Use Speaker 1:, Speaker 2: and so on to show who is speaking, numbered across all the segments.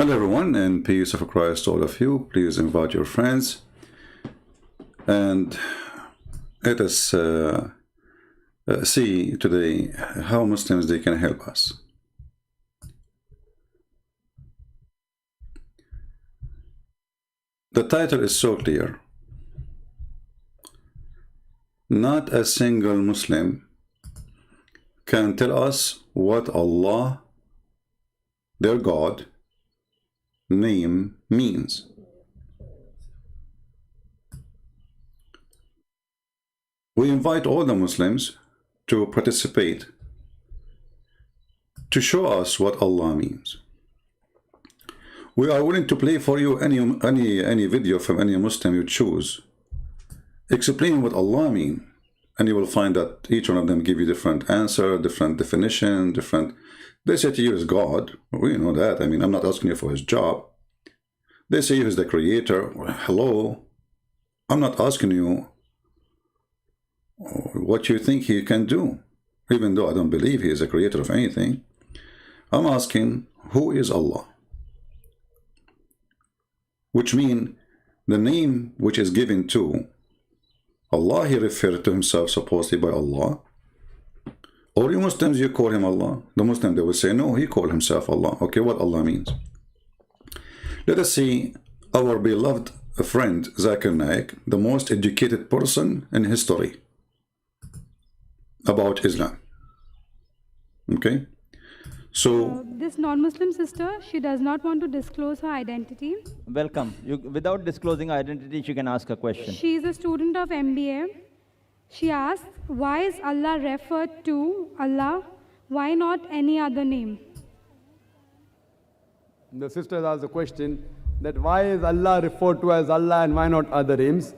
Speaker 1: Hello everyone, and peace of Christ to all of you. Please invite your friends and let us see today how Muslims they can help us. The title is so clear. Not a single Muslim can tell us what Allah, their God, name means. We invite all the Muslims to participate to show us what Allah means. We are willing to play for you any video from any Muslim you choose explaining what Allah means, and you will find that each one of them give you different answer, different definition, different. They say to you is God. We know that. I mean, I'm not asking you for his job. They say he is the creator. Well, hello. I'm not asking you what you think he can do, even though I don't believe he is a creator of anything. I'm asking, who is Allah? Which means the name which is given to Allah, he referred to himself supposedly by Allah. Or you Muslims, you call him Allah. The Muslim, they will say, no, he called himself Allah. Okay, what Allah means. Let us see our beloved friend, Zakir Naik, the most educated person in history about Islam. Okay? So,
Speaker 2: this non-Muslim sister, she does not want to disclose her identity.
Speaker 3: Welcome. Without disclosing identity, she can ask a question.
Speaker 2: She is a student of MBA. She asks, why is Allah referred to Allah? Why not any other name?
Speaker 4: The sister asked the question that why is Allah referred to as Allah and why not other names?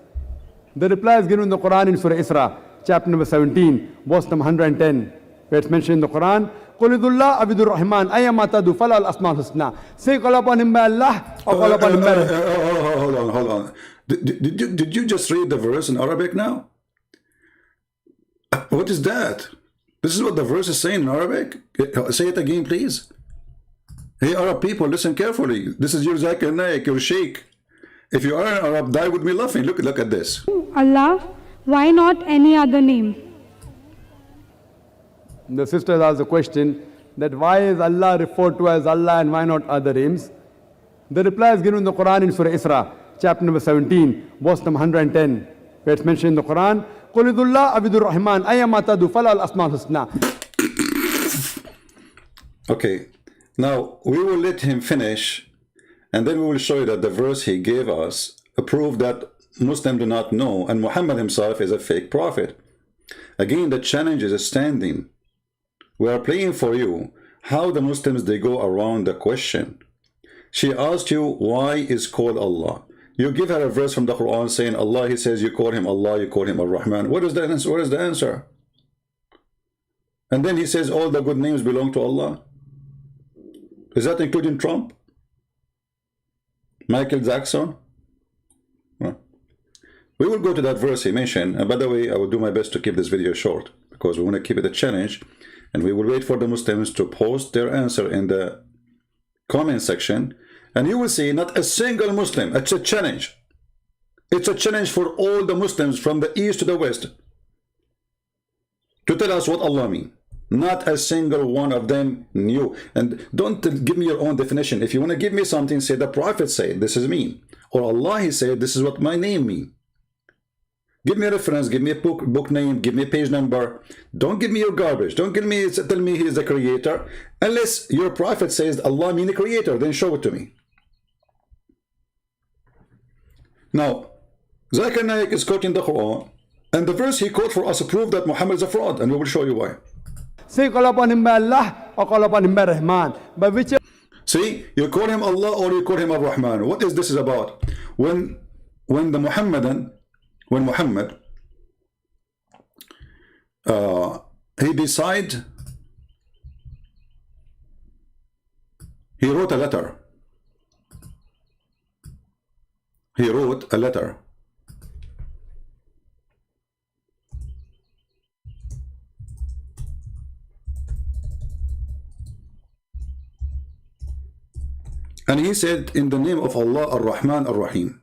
Speaker 4: The reply is given in the Quran in Surah Isra, chapter number 17, verse number 110, where it's mentioned in the Quran, قُلِ ذُو اللَّهِ عَبِدُ الرَّحْمَنِ أَيَّمَا تَدُوا فَلَا الْأَسْمَاءُ الْحُسْنَى. Say call upon him by Allah or call upon him by
Speaker 1: hold on. Did you just read the verse in Arabic now? What is that? This is what the verse is saying in Arabic? Say it again, please. Hey, Arab people, listen carefully. This is your Zakir Naik, your sheikh. If you are an Arab, die with me laughing. Look at this.
Speaker 2: Allah, why not any other name?
Speaker 4: The sister asked the question that why is Allah referred to as Allah and why not other names? The reply is given in the Quran in Surah Isra, chapter number 17, verse number 110, where it's mentioned in the Quran, قُلِ ذُو اللَّهِ عَبِدُ الرَّحْمَنِ أَيَّمَا تَدُوا فَلَا الْأَسْمَاءُ الْحُسْنَى.
Speaker 1: Okay, now we will let him finish, and then we will show you that the verse he gave us proved that Muslims do not know, and Muhammad himself is a fake prophet. Again, the challenge is standing. We are playing for you how the Muslims they go around the question. She asked you why is called Allah. You give her a verse from the Quran saying Allah, he says you call him Allah, you call him Ar-Rahman. What is the answer? What is the answer? And then he says all the good names belong to Allah. Is that including Trump? Michael Jackson? No. We will go to that verse he mentioned. And by the way, I will do my best to keep this video short because we want to keep it a challenge. And we will wait for the Muslims to post their answer in the comment section. And you will see not a single Muslim. It's a challenge. It's a challenge for all the Muslims from the east to the west to tell us what Allah means. Not a single one of them knew. And don't give me your own definition. If you want to give me something, say the Prophet said, this is me. Or Allah, he said, this is what my name means. Give me a reference, give me a book name, give me a page number. Don't give me your garbage. Don't tell me he is the creator. Unless your prophet says Allah means the creator, then show it to me. Now, Zakir Naik is quoting the Quran, and the verse he quoted for us proved that Muhammad is a fraud, and we will show you why.
Speaker 4: Say call upon him by Allah or call upon him by Rahman. By whichever.
Speaker 1: See, you call him Allah or you call him Ar-Rahman. What is this about? When Muhammad he decided, he wrote a letter. He wrote a letter. And he said, in the name of Allah, Ar-Rahman, Ar-Rahim.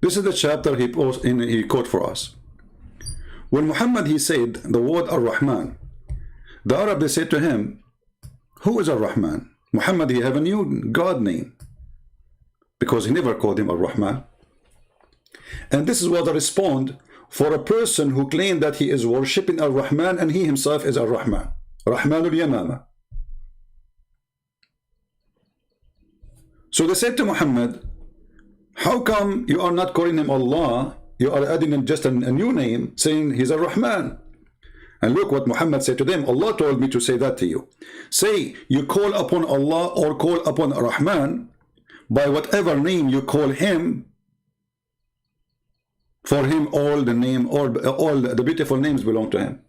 Speaker 1: This is the chapter he quote for us. When Muhammad, he said the word Ar-Rahman, the Arab, they said to him, who is Ar-Rahman? Muhammad, he have a new God name, because he never called him Ar-Rahman. And this is what I respond for a person who claimed that he is worshipping Ar-Rahman and he himself is Ar-Rahman, Rahmanul Yamama. So they said to Muhammad, how come you are not calling him Allah? You are adding him just a new name, saying he's Ar-Rahman. And look what Muhammad said to them. Allah told me to say that to you. Say, you call upon Allah or call upon Ar-Rahman by whatever name you call him. For him, all the name, all the beautiful names belong to him.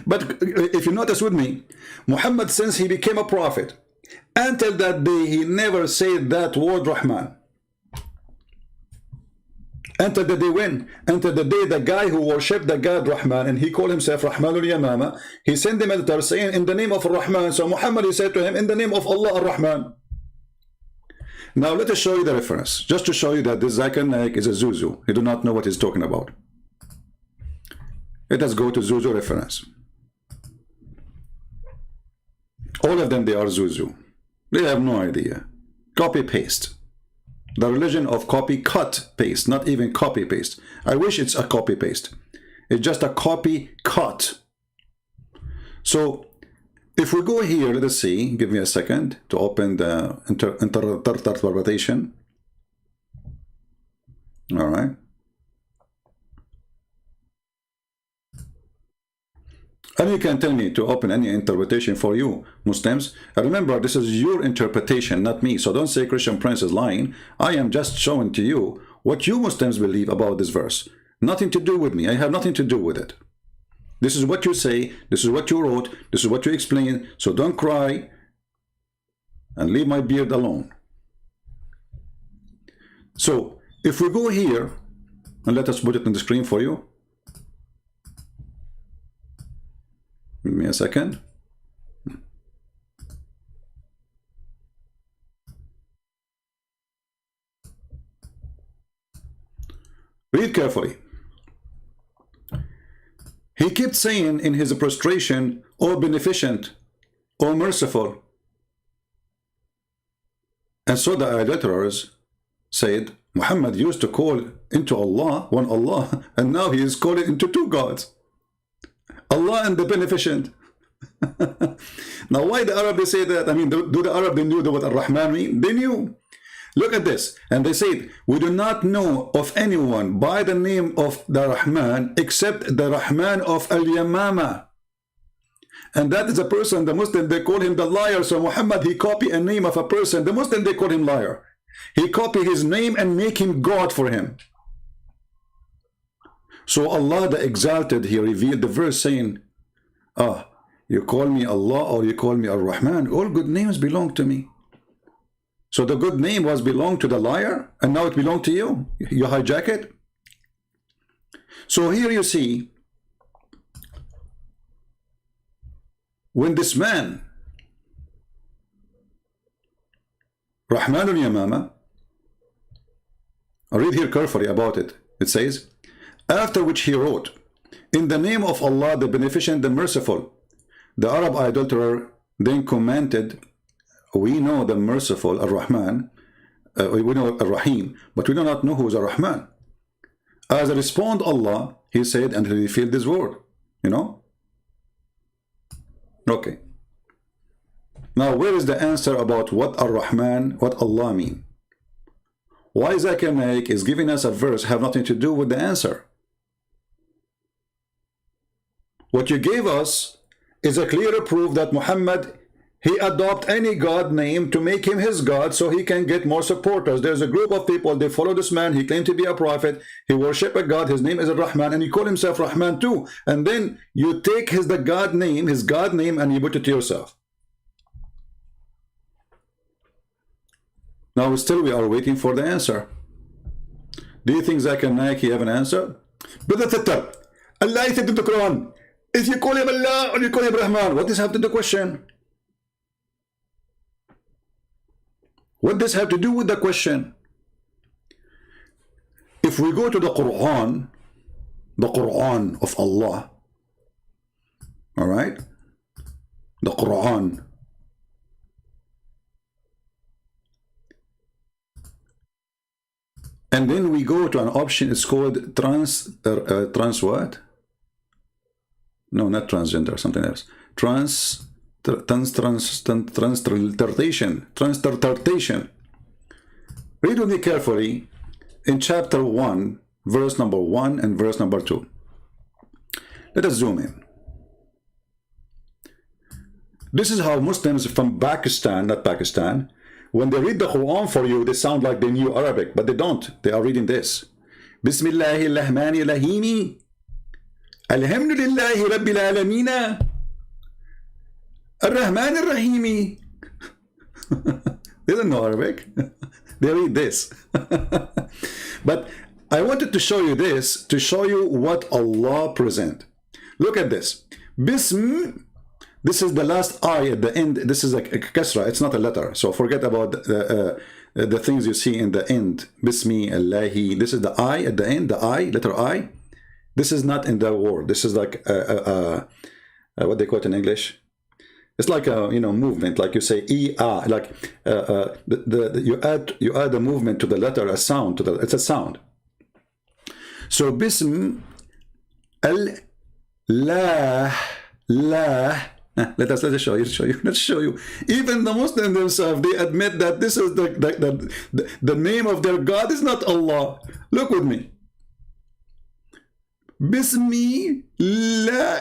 Speaker 1: But if you notice with me, Muhammad, since he became a prophet, until that day, he never said that word Rahman. Until the day when? Until the day the guy who worshipped the God Rahman, and he called himself Rahmanul Yamama, he sent him a letter saying, in the name of Rahman. So Muhammad, he said to him, in the name of Allah Ar-Rahman. Now let us show you the reference, just to show you that this Zakir Naik is a Zuzu. He do not know what he's talking about. Let us go to Zuzu reference. All of them, they are Zuzu. They have no idea. Copy paste. The religion of copy cut paste, not even copy paste. I wish it's a copy paste. It's just a copy cut. So if we go here, let us see, give me a second to open the interpretation. All right. And you can tell me to open any interpretation for you, Muslims. Remember, this is your interpretation, not me. So don't say Christian Prince is lying. I am just showing to you what you Muslims believe about this verse. Nothing to do with me. I have nothing to do with it. This is what you say. This is what you wrote. This is what you explain. So don't cry and leave my beard alone. So if we go here, and let us put it on the screen for you. Give me a second. Read carefully. He kept saying in his prostration, O beneficent, O merciful. And so the idolaters said, Muhammad used to call into Allah, one Allah, and now he is calling into two gods. Allah and the beneficent. Now why the Arab they say that? I mean, do the Arab, they knew what Ar-Rahman mean? They knew. Look at this. And they said, we do not know of anyone by the name of the Rahman except the Rahman of Al-Yamama. And that is a person, the Muslim, they call him the liar. So Muhammad, he copy a name of a person. The Muslim, they call him liar. He copy his name and make him God for him. So Allah the Exalted, he revealed the verse saying, you call me Allah or you call me Ar-Rahman, all good names belong to me. So the good name was belong to the liar, and now it belongs to you. You hijack it. So here you see, when this man, Rahman al-Yamama, I read here carefully about it. It says, after which he wrote, in the name of Allah, the Beneficent, the Merciful. The Arab idolater then commented, we know the Merciful, Ar-Rahman, we know Ar-Rahim, but we do not know who is Ar-Rahman. As a respond Allah, he said, and he revealed this word, you know. Okay. Now, where is the answer about what Ar-Rahman, what Allah mean? Why Zakir Naik is giving us a verse have nothing to do with the answer? What you gave us is a clearer proof that Muhammad, he adopt any God name to make him his God so he can get more supporters. There's a group of people, they follow this man, he claimed to be a prophet, he worship a God, his name is Ar-Rahman, and he call himself Rahman too. And then you take his God name, and you put it to yourself. Now still we are waiting for the answer. Do you think Zakir Naik have an answer? Brother Tattar, Allah said in the Quran, if you call him Allah or you call him Rahman, what does this have to do with the question? What does this have to do with the question? If we go to the Quran of Allah, all right, the Quran, and then we go to an option, it's called trans what? No, not transgender, something else. Transliteration. Read with me carefully in chapter 1, verse number 1 and verse number 2. Let us zoom in. This is how Muslims from Pakistan, not Pakistan, when they read the Quran for you, they sound like they knew Arabic, but they don't. They are reading this. Bismillahirrahmanirrahim. Alhamdulillahi Rabbil Alameen. Ar-Rahman Ar-Rahimi. They don't know Arabic. They read this. But I wanted to show you this, to show you what Allah present. Look at this. Bism. This is the last I at the end. This is a kasra. It's not a letter. So forget about the things you see in the end. Bismi, Allahi. This is the I at the end. The I, letter I. This is not in the word. This is like what they call it in English. It's like a movement, like you say like you add a movement to the letter, a sound to the. It's a sound. So bism al la. Let's show you. Let's show you. Even the Muslims themselves, they admit that this is the name of their God is not Allah. Look with me. Bismi la.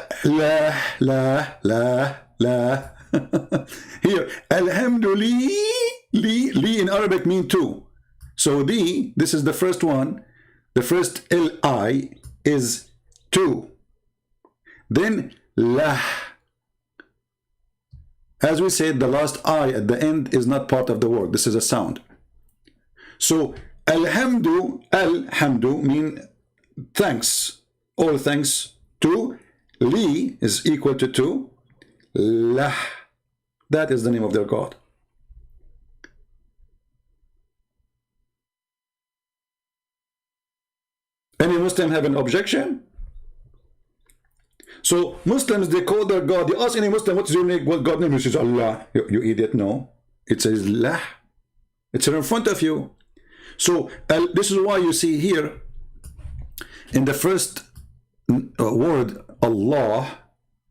Speaker 1: Here, alhamdulillah, li in Arabic mean two. So this is the first one. The first li is two. Then lah. As we said, the last I at the end is not part of the word. This is a sound. So alhamdu mean thanks. All thanks to. Li is equal to two. Lah. That is the name of their God. Any Muslim have an objection? So Muslims, they call their God. You ask any Muslim, what's your name? What God name? He says Allah. You idiot, no. It says Lah. It's in front of you. So this is why you see here in the first word Allah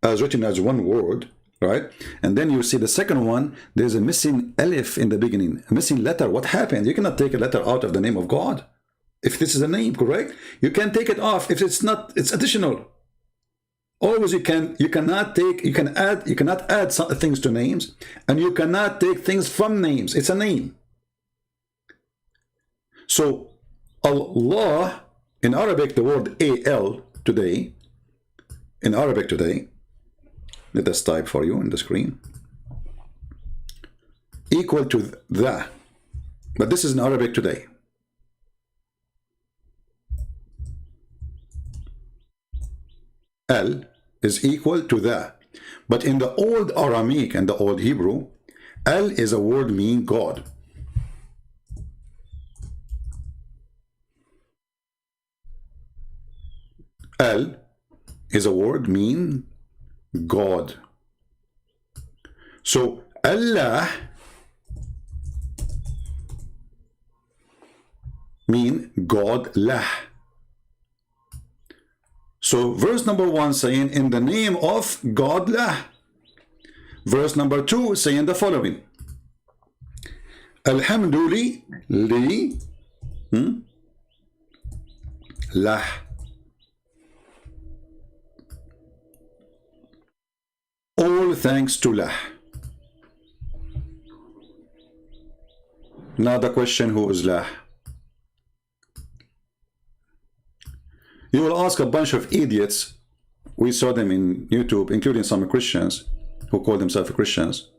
Speaker 1: as written as one word, right? And then you see the second one, there's a missing alif in the beginning, a missing letter. What happened? You cannot take a letter out of the name of God. If this is a name, correct? You can take it off if it's not, it's additional. Always you cannot add some things to names, and you cannot take things from names. It's a name. So Allah in Arabic, the word al today, in Arabic today, let us type for you in the screen, equal to the, but this is in Arabic today. Al is equal to the, but in the old Aramaic and the old Hebrew, Al is a word meaning God. Al is a word mean God. So Allah mean God lah. So verse number 1 saying in the name of God lah. Verse number 2 saying the following. Alhamdulillah li lah. All thanks to lah. Now the question, who is Lah? You will ask a bunch of idiots. We saw them in YouTube, including some Christians who call themselves Christians.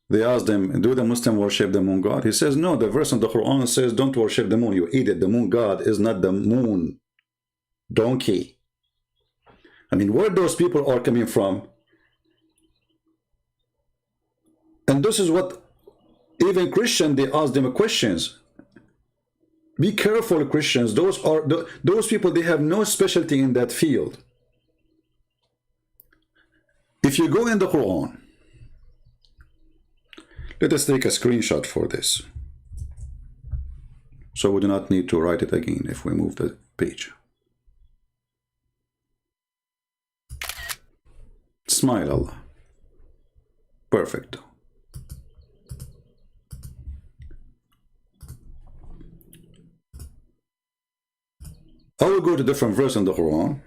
Speaker 1: They asked them, do the Muslim worship the moon god? He says, no, the verse in the Quran says, don't worship the moon, you idiot. The moon god is not the moon. Donkey. I mean, where those people are coming from? And this is what even Christians, they ask them questions. Be careful, Christians. Those people, they have no specialty in that field. If you go in the Quran, let us take a screenshot for this, so we do not need to write it again if we move the page. Smile, Allah. Perfect. I will go to different verse in the Quran.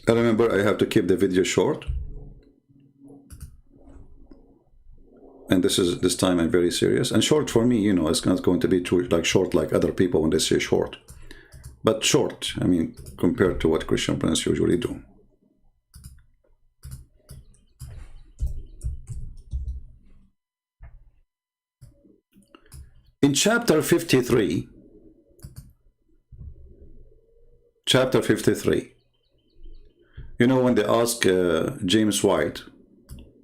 Speaker 1: And remember, I have to keep the video short. And this time I'm very serious. And short for me, you know, it's not going to be too short like other people when they say short. But short, I mean, compared to what Christian friends usually do. In chapter 53, you know, when they ask James White,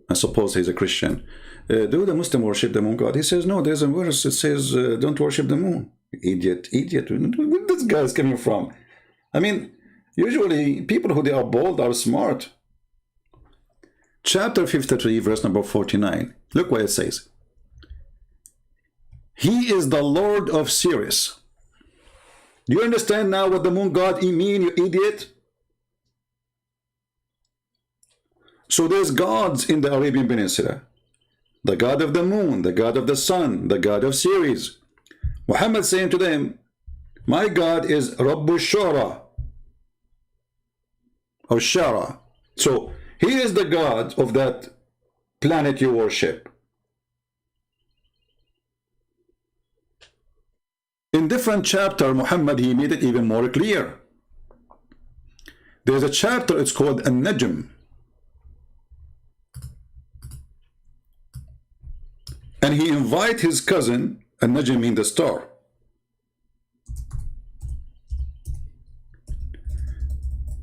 Speaker 1: I suppose he's a Christian, do the Muslim worship the moon god? He says, no, there's a verse that says, don't worship the moon. Idiot, where this guy is coming from? I mean, usually people who they are bold are smart. Chapter 53, verse number 49. Look what it says. He is the Lord of Sirius. Do you understand now what the moon god mean, you idiot? So there's gods in the Arabian Peninsula. The god of the moon, the god of the sun, the god of Sirius. Muhammad saying to them, my God is Rabbu Shara, or Shara. So he is the god of that planet you worship. In different chapter, Muhammad, he made it even more clear. There's a chapter, it's called An-Najm. And he invite his cousin, An-Najm means the star.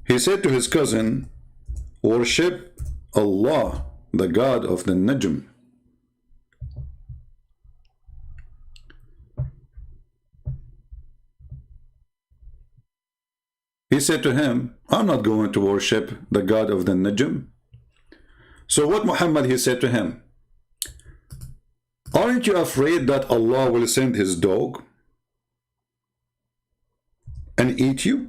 Speaker 1: He said to his cousin, worship Allah, the God of the Najm. He said to him, I'm not going to worship the God of the Najm. So what Muhammad, he said to him, aren't you afraid that Allah will send his dog and eat you?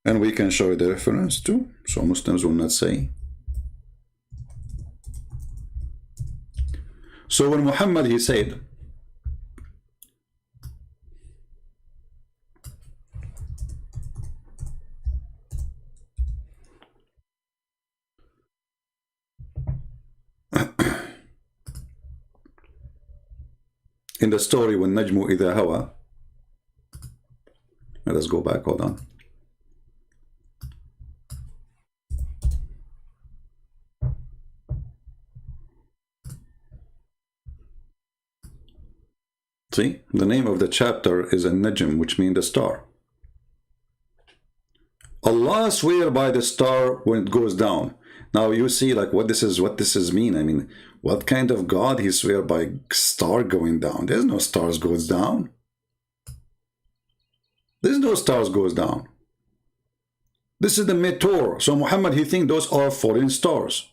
Speaker 1: And we can show the reference too, so Muslims will not say. So when Muhammad, he said, in the story when Najmu Idha Hawa, let us go back, hold on. See, the name of the chapter is An-Najm, which means the star. Allah swear by the star when it goes down. Now you see like what this is mean. I mean, what kind of God he swear by star going down? There's no stars goes down. There's no stars goes down. This is the meteor. So Muhammad, he think those are foreign stars.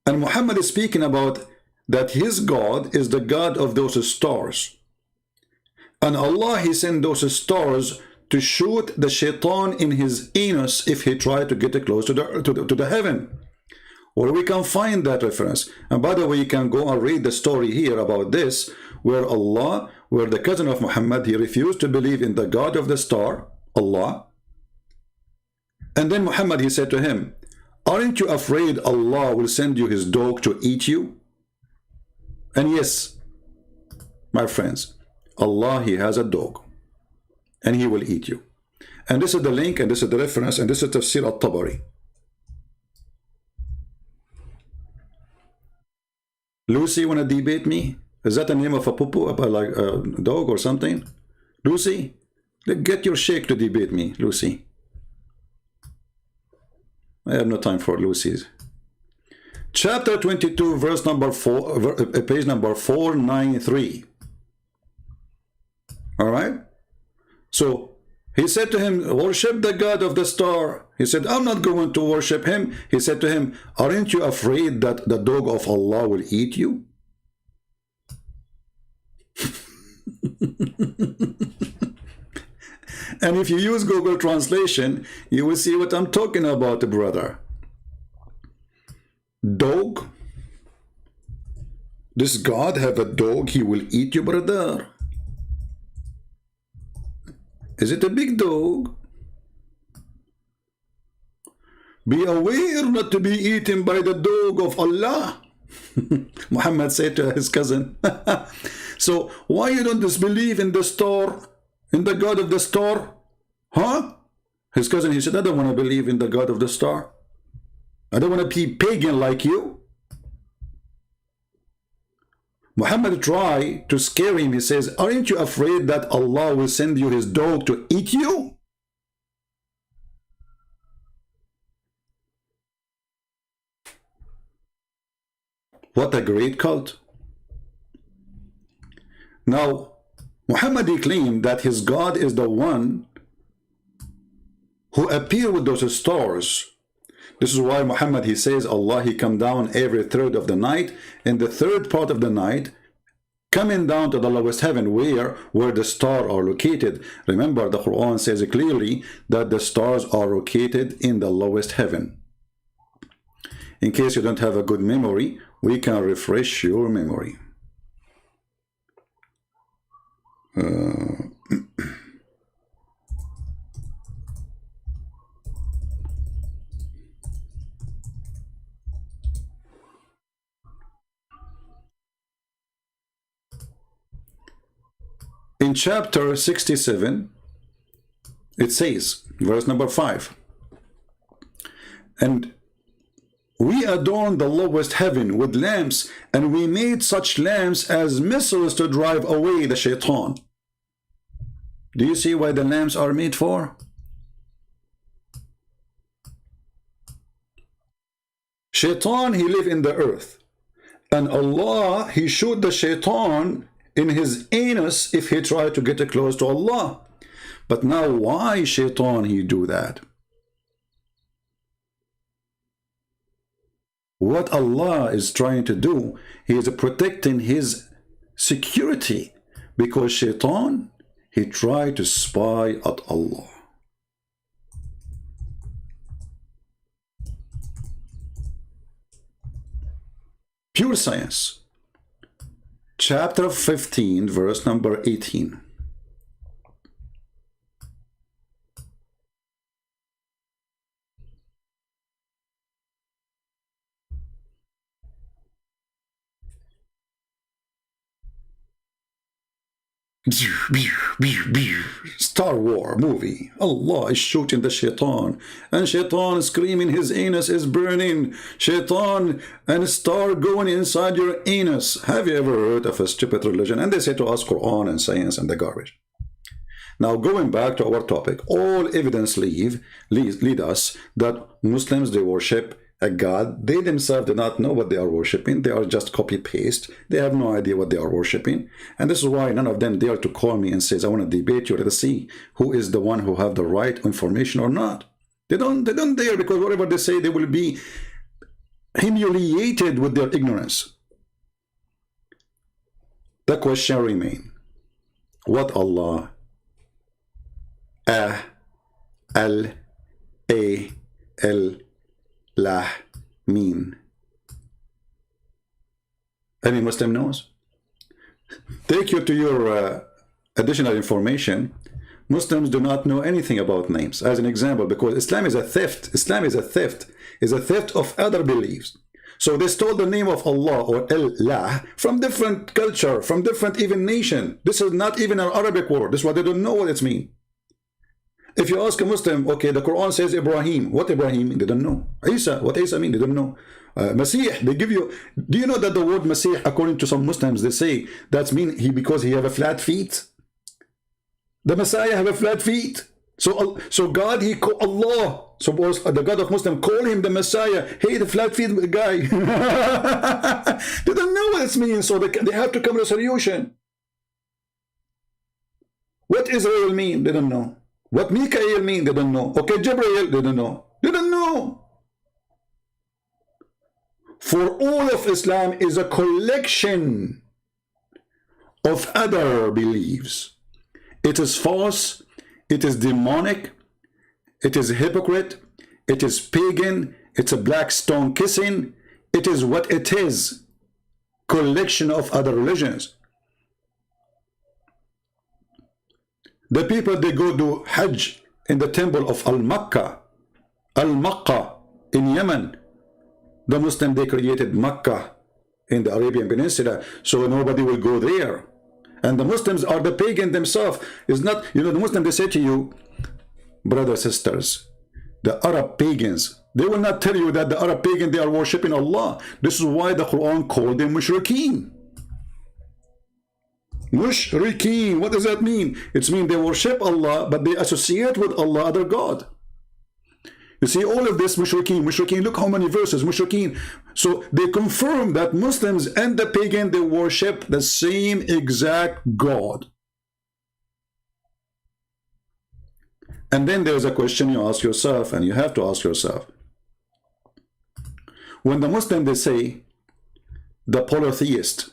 Speaker 1: And Muhammad is speaking about that his God is the God of those stars. And Allah, he sent those stars to shoot the shaitan in his anus if he tried to get close to the heaven. Where we can find that reference. And by the way, you can go and read the story here about this, where Allah, where the cousin of Muhammad, he refused to believe in the God of the star, Allah. And then Muhammad, he said to him, aren't you afraid Allah will send you his dog to eat you? And yes, my friends, Allah, he has a dog and he will eat you. And this is the link, and this is the reference, and this is Tafsir al-Tabari. Lucy, wanna debate me? Is that the name of a poo-poo, like a dog or something? Lucy, get your sheikh to debate me, Lucy. I have no time for Lucy's. Chapter 22, verse number 4, page number 493. All right? So, he said to him, worship the God of the star. He said, I'm not going to worship him. He said to him, aren't you afraid that the dog of Allah will eat you? And if you use Google Translation, you will see what I'm talking about, brother. Dog? Does God have a dog? He will eat you, brother. Is it a big dog? Be aware not to be eaten by the dog of Allah. Muhammad said to his cousin. So why you don't disbelieve in the star, in the God of the star? Huh? His cousin, he said, I don't want to believe in the God of the star. I don't want to be pagan like you. Muhammad tried to scare him. He says, aren't you afraid that Allah will send you his dog to eat you? What a great cult. Now, Muhammad claimed that his God is the one who appeared with those stars. This is why Muhammad, he says, Allah, he come down every third of the night. In the third part of the night, coming down to the lowest heaven, where the stars are located. Remember, the Quran says clearly that the stars are located in the lowest heaven. In case you don't have a good memory, we can refresh your memory. In chapter 67, it says, verse number 5, and we adorned the lowest heaven with lamps, and we made such lamps as missiles to drive away the shaitan. Do you see why the lamps are made for? Shaitan, he live in the earth, and Allah, he shoot the shaitan in his anus if he tried to get close to Allah. But now why shaitan he do that? What Allah is trying to do, he is protecting his security, because shaitan, he tried to spy at Allah. Pure Science, chapter 15, verse number 18. Star Wars movie. Allah is shooting the shaitan, and shaitan screaming his anus is burning. Shaitan and star going inside your anus. Have you ever heard of a stupid religion? And they say to us Quran and science and the garbage. Now going back to our topic, all evidence lead us that Muslims, they worship a God. They themselves do not know what they are worshipping. They are just copy-paste. They have no idea what they are worshipping. And this is why none of them dare to call me and says, I want to debate you. Let us see who is the one who have the right information or not. They don't dare, because whatever they say, they will be humiliated with their ignorance. The question remains, what Allah, Al, Lah mean? Any Muslim knows? Take you to your additional information. Muslims do not know anything about names. As an example, because Islam is a theft. Islam is a theft. is a theft of other beliefs. So they stole the name of Allah or Allah from different culture, from different even nation. This is not even an Arabic word. This is why they don't know what it means. If you ask a Muslim, okay, the Quran says Ibrahim. What Ibrahim? They don't know. Isa, what Isa mean? They don't know. Masih, they give you. Do you know that the word Masih, according to some Muslims, they say that's mean because he have a flat feet. The Messiah have a flat feet. So God, he call Allah. Suppose the God of Muslim call him the Messiah. Hey, the flat feet guy. They don't know what it means, so they have to come to a solution. What Israel mean? They don't know. What Mikael mean? They don't know. Okay, Jibreel, they don't know. They don't know. For all of Islam is a collection of other beliefs. It is false, it is demonic, it is hypocrite, it is pagan, it's a black stone kissing, it is what it is. Collection of other religions. The people, they go to Hajj in the temple of Al-Makkah in Yemen. The Muslim, they created Makkah in the Arabian Peninsula, so nobody will go there. And the Muslims are the pagan themselves. It's not, you know, the Muslim, they say to you, brothers, sisters, the Arab pagans, they will not tell you that the Arab pagan, they are worshipping Allah. This is why the Quran called them mushrikeen. Mushrikeen, what does that mean? It means they worship Allah, but they associate with Allah other God. You see, all of this mushrikeen, look how many verses, mushrikeen. So they confirm that Muslims and the pagan, they worship the same exact God. And then there's a question you ask yourself, and you have to ask yourself. When the Muslim, they say, the polytheist,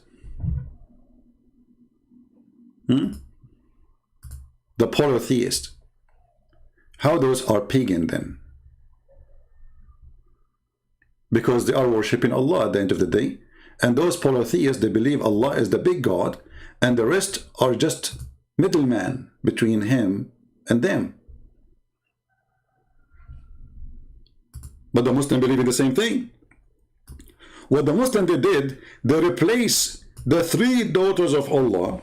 Speaker 1: the polytheist, how those are pagan then? Because they are worshipping Allah at the end of the day. And those polytheists, they believe Allah is the big God, and the rest are just middlemen between him and them. But the Muslim believe in the same thing. What the Muslim they did, they replaced the three daughters of Allah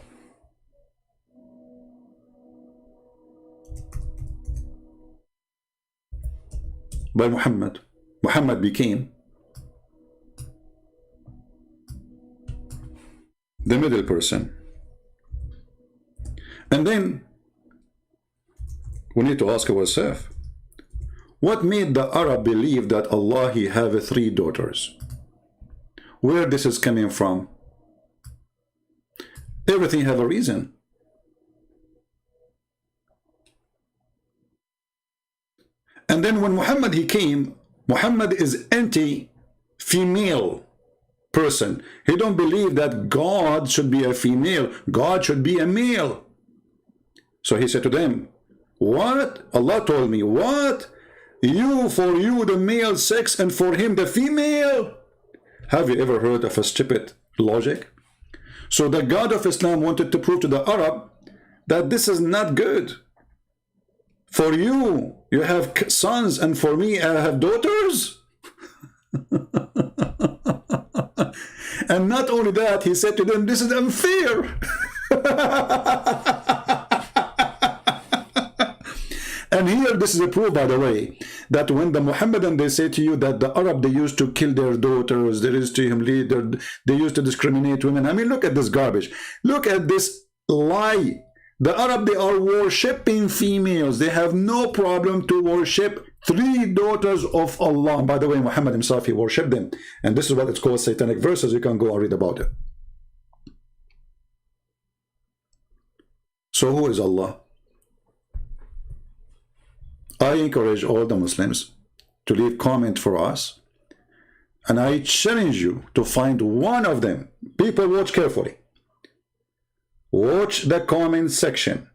Speaker 1: by Muhammad. Muhammad became the middle person. And then we need to ask ourselves, what made the Arab believe that Allah, he have three daughters? Where this is coming from? Everything have a reason. And then when Muhammad he came, Muhammad is anti-female person. He don't believe that God should be a female. God should be a male. So he said to them, what? Allah told me, what? For you the male sex and for him the female? Have you ever heard of a stupid logic? So the God of Islam wanted to prove to the Arab that this is not good. For you, you have sons, and for me, I have daughters. And not only that, he said to them, this is unfair. And here, this is a proof, by the way, that when the Muhammadan, they say to you that the Arab, they used to kill their daughters, they used to they used to discriminate women. I mean, look at this garbage. Look at this lie. The Arab, they are worshipping females. They have no problem to worship three daughters of Allah. And by the way, Muhammad himself, he worshipped them. And this is what it's called satanic verses. You can go and read about it. So who is Allah? I encourage all the Muslims to leave comment for us. And I challenge you to find one of them. People, watch carefully. Watch the comment section.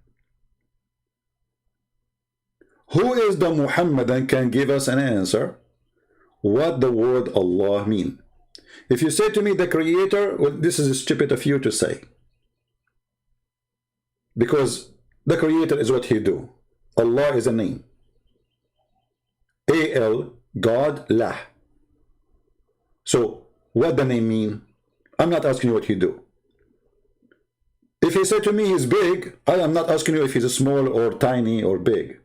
Speaker 1: Who is the Muhammadan can give us an answer what the word Allah mean? If you say to me the creator, well, this is stupid of you to say. Because the creator is what he do. Allah is a name. God lah. So what the name mean? I'm not asking you what he do. If he said to me he's big, I am not asking you if he's small or tiny or big.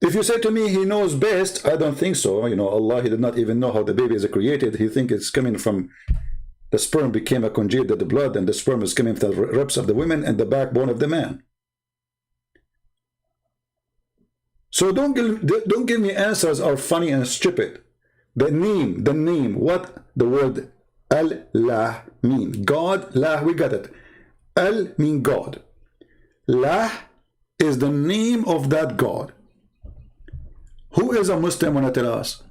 Speaker 1: If you say to me he knows best, I don't think so. You know, Allah, he did not even know how the baby is created. He think it's coming from the sperm became a congealed the blood, and the sperm is coming from the ribs of the women and the backbone of the man. So don't give me answers are funny and stupid. The name, what the word Allah mean? God, lah, we got it. Al mean God. Lah is the name of that God. Who is a Muslim when I tell us?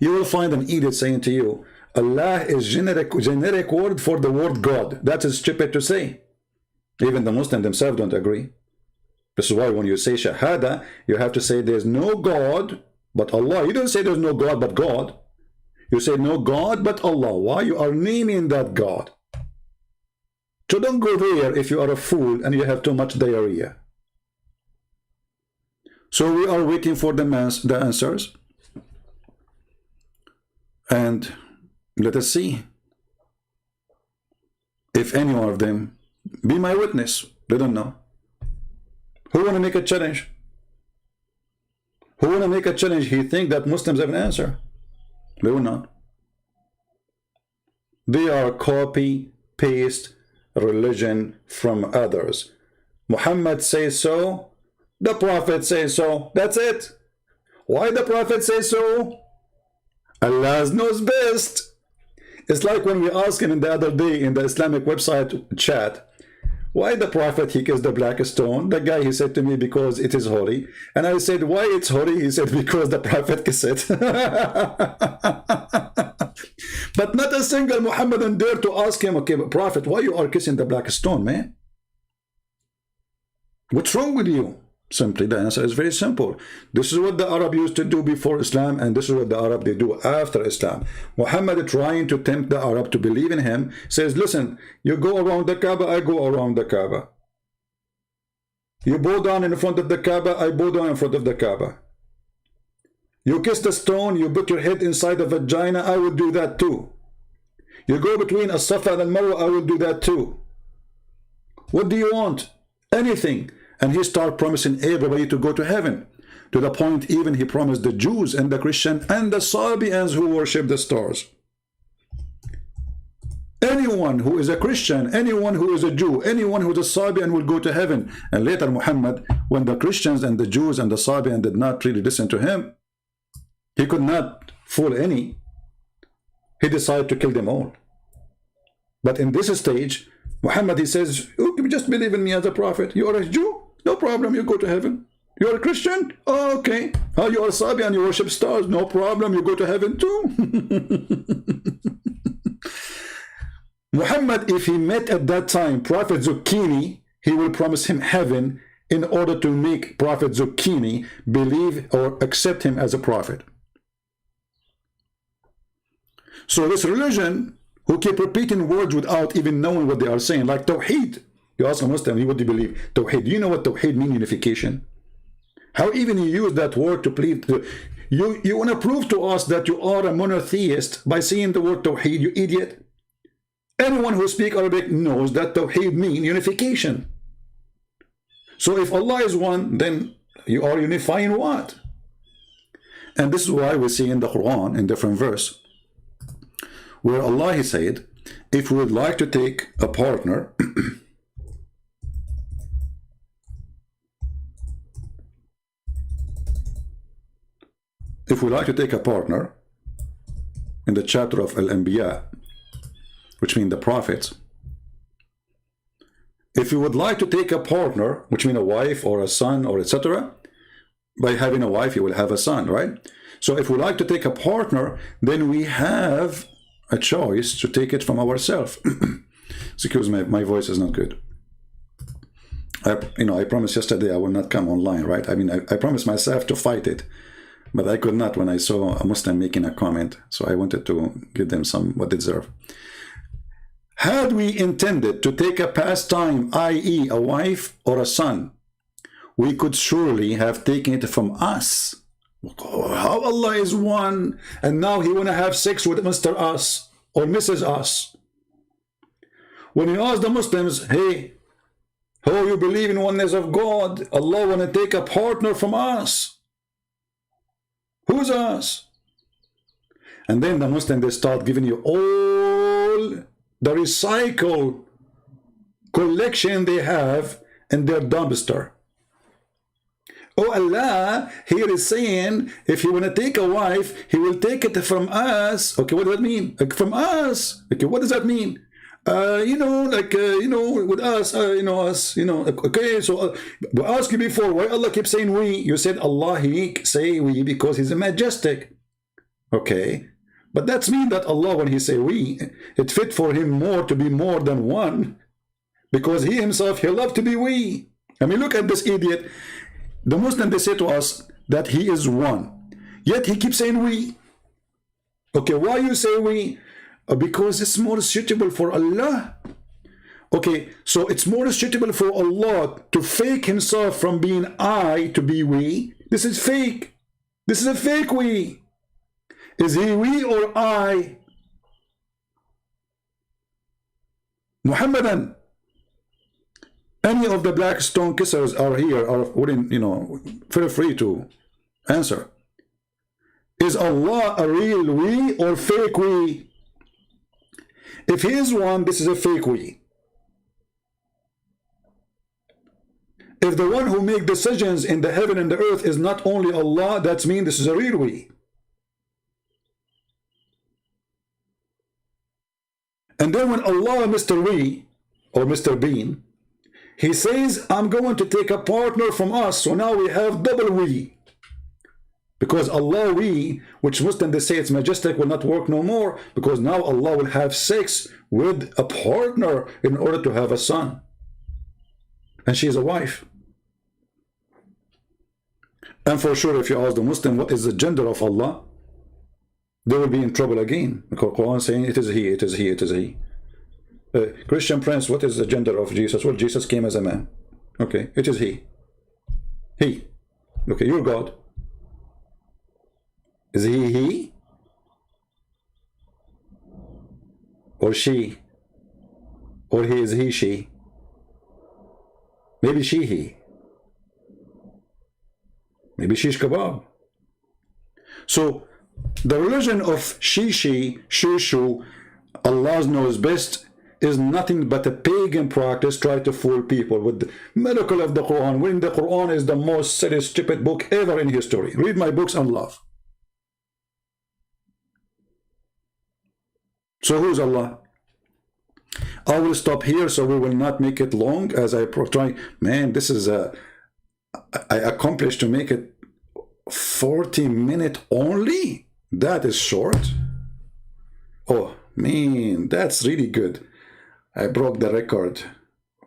Speaker 1: You will find an edict saying to you, Allah is generic word for the word God. That is stupid to say. Even the Muslims themselves don't agree. This is why when you say Shahada, you have to say there's no God but Allah. You don't say there's no God but God. You say no God but Allah. Why? You are naming that God. So don't go there if you are a fool and you have too much diarrhea. So we are waiting for the answers. And let us see if any one of them be my witness. They don't know. Who want to make a challenge? Who want to make a challenge? He think that Muslims have an answer. They will not. They are copy-paste religion from others. Muhammad says so. The Prophet says so. That's it. Why the Prophet says so? Allah knows best. It's like when we asked him the other day in the Islamic website chat, why the Prophet he kissed the black stone? The guy, he said to me, because it is holy. And I said, why it's holy? He said, because the Prophet kissed it. But not a single Muhammadan dare to ask him, okay, but Prophet, why you are kissing the black stone, man? What's wrong with you? Simply, the answer is very simple. This is what the Arab used to do before Islam, and this is what the Arab they do after Islam. Muhammad trying to tempt the Arab to believe in him, says, listen, you go around the Kaaba, I go around the Kaaba. You bow down in front of the Kaaba, I bow down in front of the Kaaba. You kiss the stone, you put your head inside the vagina, I will do that too. You go between As-Safa and Marwa, I will do that too. What do you want? Anything. And he started promising everybody to go to heaven. To the point even he promised the Jews and the Christians and the Sabians who worship the stars. Anyone who is a Christian, anyone who is a Jew, anyone who is a Sabian will go to heaven. And later Muhammad, when the Christians and the Jews and the Sabian did not really listen to him, he could not fool any. He decided to kill them all. But in this stage, Muhammad, he says, you just believe in me as a prophet. You are a Jew? No problem, you go to heaven. You are a Christian? Oh, okay. Oh, you are a Sabian, you worship stars? No problem, you go to heaven too. Muhammad, if he met at that time Prophet Zucchini, he will promise him heaven in order to make Prophet Zucchini believe or accept him as a prophet. So this religion, who keep repeating words without even knowing what they are saying, like Tawheed. You ask a Muslim, what do you believe? Tawheed. Do you know what Tawheed means? Unification. How even you use that word to plead? You want to prove to us that you are a monotheist by saying the word Tawheed, you idiot. Anyone who speaks Arabic knows that Tawheed means unification. So if Allah is one, then you are unifying what? And this is why we see in the Quran, in different verse, where Allah he said, if we would like to take a partner, if we like to take a partner, in the chapter of Al-Anbiya, which means the prophets, if you would like to take a partner, which means a wife or a son or etc., by having a wife you will have a son, right? So if we like to take a partner, then we have a choice to take it from ourselves. Excuse me, my voice is not good. I promised yesterday I will not come online, right? I mean, I promised myself to fight it, but I could not when I saw a Muslim making a comment. So I wanted to give them some what they deserve. Had we intended to take a pastime, i.e. a wife or a son, we could surely have taken it from us. How Allah is one, and now he want to have sex with Mr. Us or Mrs. Us. When you ask the Muslims, hey, how you believe in oneness of God? Allah want to take a partner from us. Who's us? And then the Muslim, they start giving you all the recycle collection they have in their dumpster. Oh, Allah here is saying, if he want to take a wife, he will take it from us. Okay, what does that mean? Like, from us. Okay, what does that mean? You know, like, you know, with us, you know, us, you know, okay, so we asked you before, why Allah keeps saying we? You said Allah, he say we because he's a majestic. Okay, but that's mean that Allah, when he say we, it fit for him more to be more than one, because he himself, he loved to be we. I mean, look at this idiot. The Muslim, they say to us that he is one, yet he keeps saying we. Okay, why you say we? Because it's more suitable for Allah. Okay, so it's more suitable for Allah to fake himself from being I to be we. This is fake. This is a fake we. Is he we or I? Muhammadan. Any of the black stone kissers are here, are wouldn't, you know, feel free to answer. Is Allah a real we or fake we? If he is one, this is a fake we. If the one who makes decisions in the heaven and the earth is not only Allah, that means this is a real we. And then when Allah, Mr. We, or Mr. Bean, he says, I'm going to take a partner from us, so now we have double we. Because Allah, we, which Muslim they say it's majestic, will not work no more, because now Allah will have sex with a partner in order to have a son. And she is a wife. And for sure, if you ask the Muslim what is the gender of Allah, they will be in trouble again. Because Quran is saying it is he, it is he, it is he. Christian Prince, what is the gender of Jesus? Well, Jesus came as a man. Okay, it is he. He. Okay, you're God. Is he? Or she? Or he is he, she? Maybe she, he. Maybe shish kebab. So, the religion of she, shushu, Allah knows best, is nothing but a pagan practice, try to fool people with the miracle of the Quran, when the Quran is the most silly, stupid book ever in history. Read my books and laugh. So who's Allah? I will stop here so we will not make it long as I try. Man, this is I accomplished to make it 40-minute only. That is short. Oh man, that's really good. I broke the record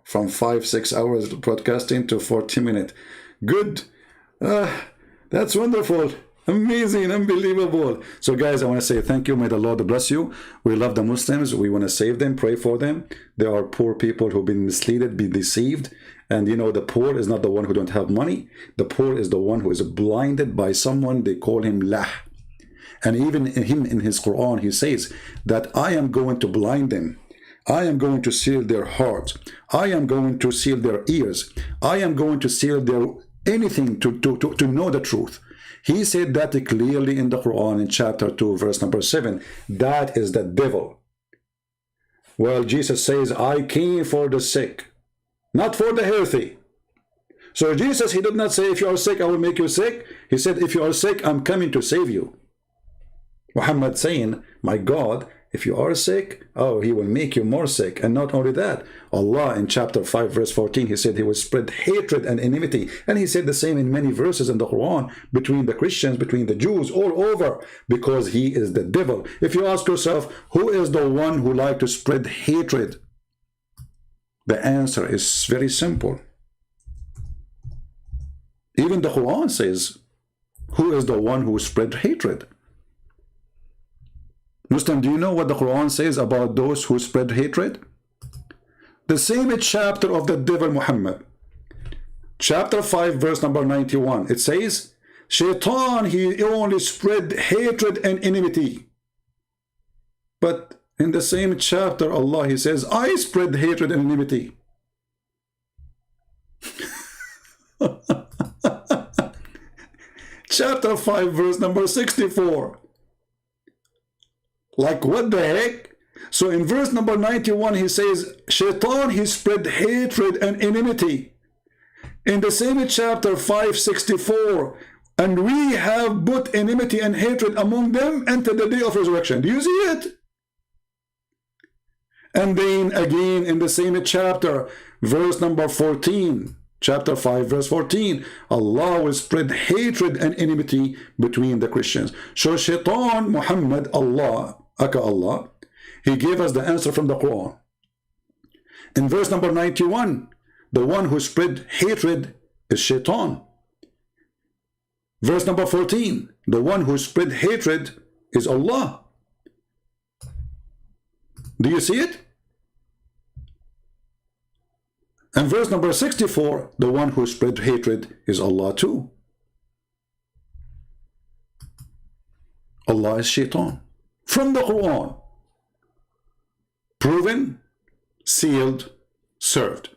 Speaker 1: from 5-6 hours broadcasting to 40-minute. Good. That's wonderful. Amazing, unbelievable. So guys, I want to say thank you. May the Lord bless you. We love the Muslims. We want to save them, pray for them. There are poor people who've been misled, been deceived. And you know, the poor is not the one who don't have money. The poor is the one who is blinded by someone. They call him lah. And even in his Quran, he says that I am going to blind them. I am going to seal their hearts. I am going to seal their ears. I am going to seal their anything to know the truth. He said that clearly in the Quran in chapter 2, verse number 7. That is the devil. Well, Jesus says, I came for the sick, not for the healthy. So Jesus, he did not say, if you are sick, I will make you sick. He said, if you are sick, I'm coming to save you. Muhammad saying, my God, if you are sick, oh, he will make you more sick. And not only that, Allah in chapter 5 verse 14, he said he will spread hatred and enmity. And he said the same in many verses in the Quran, between the Christians, between the Jews, all over, because he is the devil. If you ask yourself, who is the one who likes to spread hatred? The answer is very simple. Even the Quran says, who is the one who spread hatred? Muslim, do you know what the Quran says about those who spread hatred? The same chapter of the devil Muhammad, chapter 5, verse number 91. It says, Shaitan, he only spread hatred and enmity. But in the same chapter, Allah, he says, I spread hatred and enmity. Chapter 5, verse number 64. Like, what the heck? So in verse number 91, he says, Shaitan, he spread hatred and enmity. In the same chapter 564, and we have put enmity and hatred among them until the day of resurrection. Do you see it? And then again in the same chapter, verse number 14, chapter 5, verse 14, Allah will spread hatred and enmity between the Christians. So Shaitan, Muhammad, Allah, aka Allah, he gave us the answer from the Quran. In verse number 91, the one who spread hatred is Shaitan. Verse number 14, the one who spread hatred is Allah. Do you see it? And verse number 64, the one who spread hatred is Allah too. Allah is Shaitan. From the Quran. Proven, sealed, served.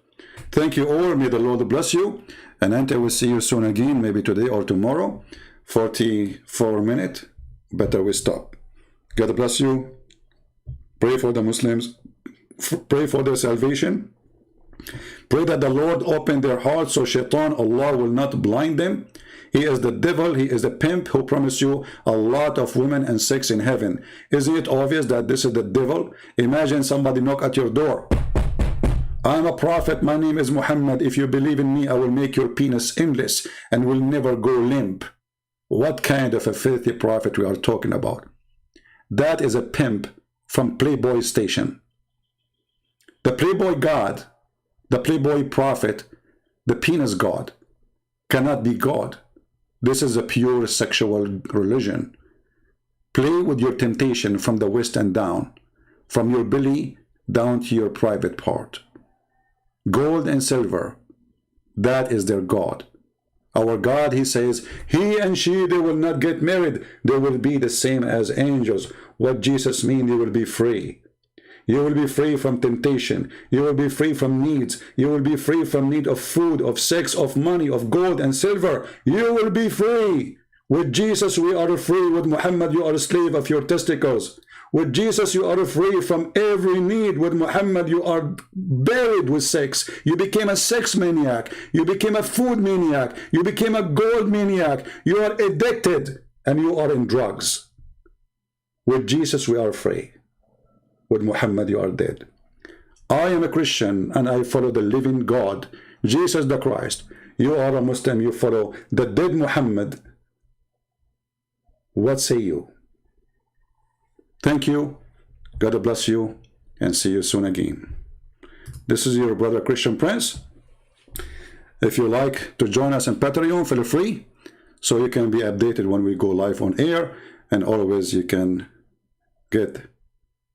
Speaker 1: Thank you all. May the Lord bless you. And until we see you soon again, maybe today or tomorrow, 44 minutes, better we stop. God bless you. Pray for the Muslims. Pray for their salvation. Pray that the Lord open their hearts so Shaitan, Allah, will not blind them. He is the devil, he is the pimp who promised you a lot of women and sex in heaven. Isn't it obvious that this is the devil? Imagine somebody knock at your door. I'm a prophet, my name is Muhammad. If you believe in me, I will make your penis endless and will never go limp. What kind of a filthy prophet we are talking about? That is a pimp from Playboy station. The Playboy God, the Playboy prophet, the penis God cannot be God. This is a pure sexual religion. Play with your temptation from the waist and down, from your belly down to your private part. Gold and silver, that is their God. Our God, he says, he and she, they will not get married. They will be the same as angels. What Jesus means, they will be free. You will be free from temptation. You will be free from needs. You will be free from need of food, of sex, of money, of gold and silver. You will be free. With Jesus, we are free. With Muhammad, you are a slave of your testicles. With Jesus, you are free from every need. With Muhammad, you are buried with sex. You became a sex maniac. You became a food maniac. You became a gold maniac. You are addicted and you are in drugs. With Jesus, we are free. With Muhammad, you are dead. I am a Christian and I follow the living God, Jesus the Christ. You are a Muslim, you follow the dead Muhammad. What say you? Thank you. God bless you and see you soon again. This is your brother Christian Prince. If you like to join us on Patreon, feel free, so you can be updated when we go live on air, and always you can get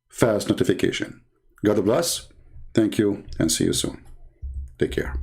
Speaker 1: fast notification. God bless. Thank you and see you soon. Take care.